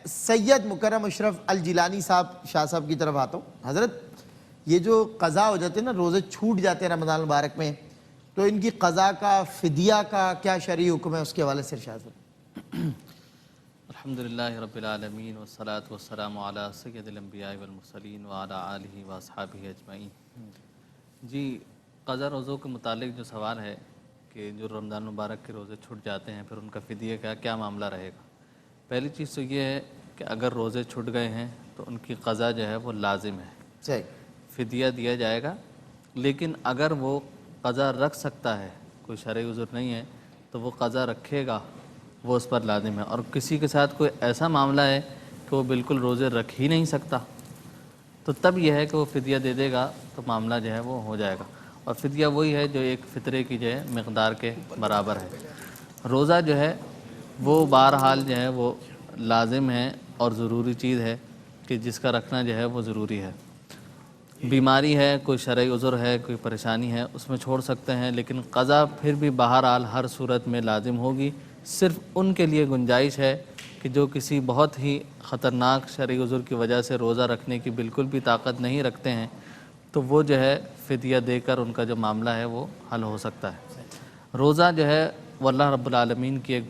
سید مکرم اشرف الجیلانی صاحب شاہ صاحب کی طرف آتا ہوں. حضرت یہ جو قضا ہو جاتے ہیں نا، روزے چھوٹ جاتے ہیں رمضان المبارک میں، تو ان کی قضا کا فدیہ کا کیا شرعی حکم ہے، اس کے حوالے سے ارشاد فرمائیں. الحمدللہ رب العالمین والصلاة والسلام علی سید الانبیاء والمرسلین وعلی آلہ واصحابہ اجمعین. جی، قضا روزوں کے متعلق جو سوال ہے کہ جو رمضان مبارک کے روزے چھٹ جاتے ہیں پھر ان کا فدیے کا کیا معاملہ رہے گا. پہلی چیز تو یہ ہے کہ اگر روزے چھٹ گئے ہیں تو ان کی قضا جو ہے وہ لازم ہے، صحیح، فدیہ دیا جائے گا. لیکن اگر وہ قضا رکھ سکتا ہے، کوئی شرعی عذر نہیں ہے، تو وہ قضا رکھے گا، وہ اس پر لازم ہے. اور کسی کے ساتھ کوئی ایسا معاملہ ہے کہ وہ بالکل روزے رکھ ہی نہیں سکتا، تو تب یہ ہے کہ وہ فدیہ دے دے گا تو معاملہ جو ہے وہ ہو جائے گا. اور فدیہ وہی ہے جو ایک فطرے کی جو ہے مقدار کے برابر ہے. روزہ جو ہے وہ بہرحال جو ہے وہ لازم ہے اور ضروری چیز ہے کہ جس کا رکھنا جو ہے وہ ضروری ہے. بیماری ہے، کوئی شرعی عذر ہے، کوئی پریشانی ہے، اس میں چھوڑ سکتے ہیں، لیکن قضا پھر بھی بہرحال ہر صورت میں لازم ہوگی. صرف ان کے لیے گنجائش ہے کہ جو کسی بہت ہی خطرناک شرعی عذر کی وجہ سے روزہ رکھنے کی بالکل بھی طاقت نہیں رکھتے ہیں، تو وہ جو ہے فدیہ دے کر ان کا جو معاملہ ہے وہ حل ہو سکتا ہے. روزہ جو ہے وہ اللہ رب العالمین کی ایک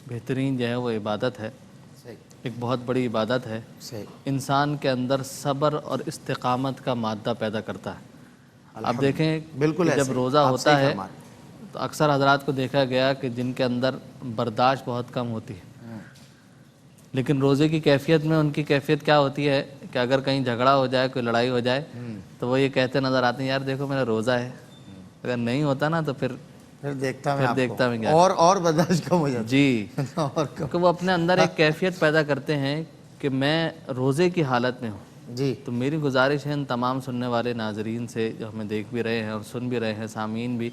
بہترین جو ہے وہ عبادت ہے، ایک بہت بڑی عبادت ہے. انسان کے اندر صبر اور استقامت کا مادہ پیدا کرتا ہے. اب دیکھیں کہ جب روزہ ہوتا ہے تو اکثر حضرات کو دیکھا گیا کہ جن کے اندر برداشت بہت کم ہوتی ہے، لیکن روزے کی کیفیت میں ان کی کیفیت کیا ہوتی ہے کہ اگر کہیں جھگڑا ہو جائے، کوئی لڑائی ہو جائے، تو وہ یہ کہتے نظر آتے ہیں، یار دیکھو میرا روزہ ہے. اگر نہیں ہوتا نا تو پھر دیکھتا میں کیا اور برداشت کم ہو جاتا. جی، کہ وہ اپنے اندر ایک کیفیت پیدا کرتے ہیں کہ میں روزے کی حالت میں ہوں. جی، تو میری گزارش ہے ان تمام سننے والے ناظرین سے جو ہمیں دیکھ بھی رہے ہیں اور سن بھی رہے ہیں، سامعین بھی،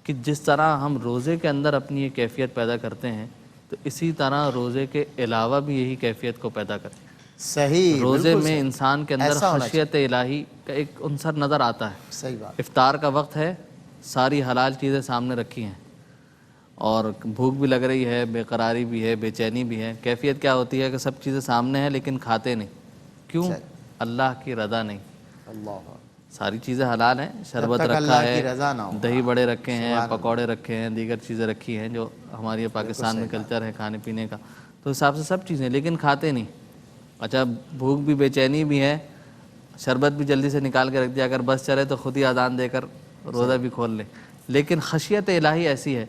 کہ جس طرح ہم روزے کے اندر اپنی یہ کیفیت پیدا کرتے ہیں تو اسی طرح روزے کے علاوہ بھی یہی کیفیت کو پیدا کریں. صحیح، روزے میں انسان کے اندر ایسا ہونا خشیت الہی کا ایک عنصر نظر آتا ہے. صحیح بات. افطار کا وقت ہے، ساری حلال چیزیں سامنے رکھی ہیں اور بھوک بھی لگ رہی ہے، بے قراری بھی ہے، بے چینی بھی ہے. کیفیت کیا ہوتی ہے کہ سب چیزیں سامنے ہیں لیکن کھاتے نہیں. کیوں؟ اللہ کی رضا نہیں. اللہ، ساری چیزیں حلال ہیں، شربت رکھا ہے، دہی بڑے رکھے ہیں، پکوڑے رکھے ہیں، دیگر چیزیں رکھی ہیں جو ہماری پاکستان میں کلچر ہے کھانے پینے کا، تو حساب سے سب چیزیں، لیکن کھاتے نہیں. اچھا، بھوک بھی، بے چینی بھی ہے، شربت بھی جلدی سے نکال کے رکھ دیا، اگر بس چلے تو خود ہی اذان دے کر روزہ بھی کھول لیں. لیکن خشیت الہی ایسی ہے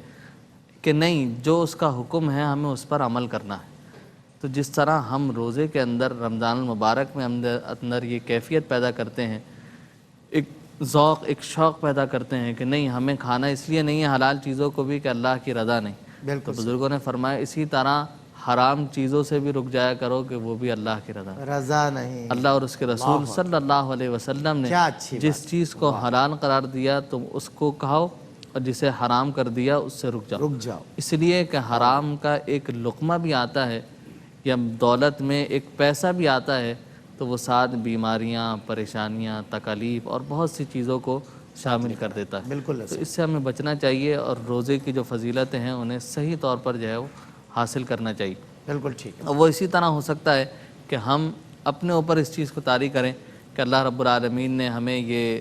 کہ نہیں، جو اس کا حکم ہے ہمیں اس پر عمل کرنا ہے. تو جس طرح ہم روزے کے اندر رمضان المبارک میں اندر یہ کیفیت پیدا کرتے ہیں، ایک ذوق، ایک شوق پیدا کرتے ہیں کہ نہیں، ہمیں کھانا اس لیے نہیں ہے حلال چیزوں کو بھی کہ اللہ کی رضا نہیں. تو بزرگوں نے فرمایا اسی طرح حرام چیزوں سے بھی رک جایا کرو کہ وہ بھی اللہ کی رضا نہیں. اللہ اور اس کے رسول صلی اللہ علیہ وسلم نے جس چیز کو حلال قرار دیا تم اس کو کھاؤ، اور جسے حرام کر دیا اس سے رک جاؤ. اس لیے کہ حرام کا ایک لقمہ بھی آتا ہے یا دولت میں ایک پیسہ بھی آتا ہے تو وہ ساتھ بیماریاں، پریشانیاں، تکالیف اور بہت سی چیزوں کو شامل کر دیتا ہے. بالکل. تو اس سے ہمیں بچنا چاہیے اور روزے کی جو فضیلتیں ہیں انہیں صحیح طور پر جو ہے وہ حاصل کرنا چاہیے. بالکل ٹھیک ہے. اور وہ اسی طرح ہو سکتا ہے کہ ہم اپنے اوپر اس چیز کو طاری کریں کہ اللہ رب العالمین نے ہمیں یہ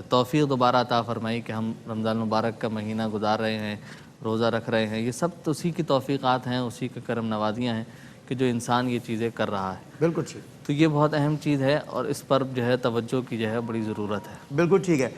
توفیق دوبارہ عطا فرمائی کہ ہم رمضان المبارک کا مہینہ گزار رہے ہیں، روزہ رکھ رہے ہیں. یہ سب تو اسی کی توفیقات ہیں، اسی کے کرم نوازیاں ہیں کہ جو انسان یہ چیزیں کر رہا ہے. بالکل ٹھیک. تو یہ بہت اہم چیز ہے اور اس پر جو ہے توجہ کی جو ہے بڑی ضرورت ہے. بالکل ٹھیک ہے.